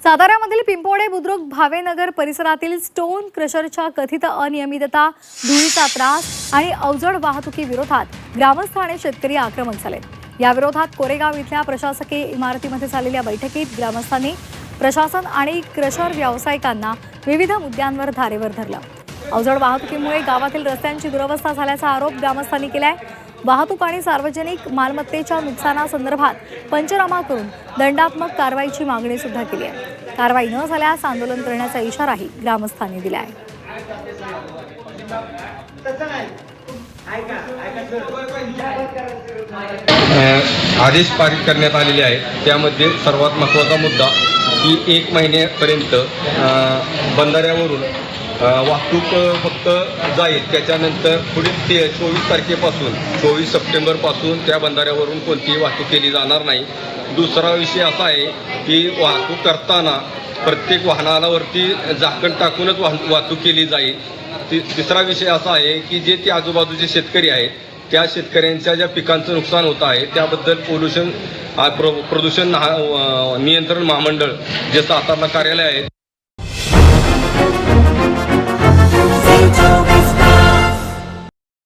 साताऱ्यामधील पिंपोडे बुद्रुक भावेनगर परिसरातील स्टोन क्रशरच्या कथित अनियमितता, धुळीचा त्रास आणि अवजड वाहतुकीविरोधात ग्रामस्थ आणि शेतकरी आक्रमक झाले। या विरोधात कोरेगाव इथल्या प्रशासकीय इमारतीमध्ये झालेल्या बैठकीत ग्रामस्थांनी प्रशासन आणि क्रशर व्यावसायिकांना विविध मुद्द्यांवर धारेवर धरलं। अवजड वाहतुकीमुळे गावातील रस्त्यांची दुरवस्था झाल्याचा आरोप ग्रामस्थांनी केलाय। वाहतूक आणि सार्वजनिक मालमत्तेच्या नुकसानासंदर्भात पंचनामा करून दंडात्मक कारवाईची मागणी सुद्धा केली आहे। कारवाई न झाल्यास आंदोलन करण्याचा इशाराही ग्रामस्थांनी दिला आहे। आदेश पारित करण्यात आलेले आहेत। त्यामध्ये सर्वात महत्त्वाचा मुद्दा की 1 महिन्यापर्यंत बंधाऱ्यावरून वाहतूक फक्त जाईल। त्याच्यानंतर पुढील 24 तारखेपासून 24 सप्टेंबरपासून त्या बंधाऱ्यावरून कोणतीही वाहतूक केली जाणार नाही। दुसरा विषय असा आहे की वाहतूक करताना प्रत्येक वाहनावरती झाकण टाकूनच वाहतूक केली जाईल। तिसरा विषय असा आहे की जे ते आजूबाजूचे शेतकरी आहेत त्या शेतकऱ्यांच्या ज्या पिकांचं नुकसान होत आहे त्याबद्दल प्रदूषण नियंत्रण महामंडळ जे सातारा कार्यालय आहे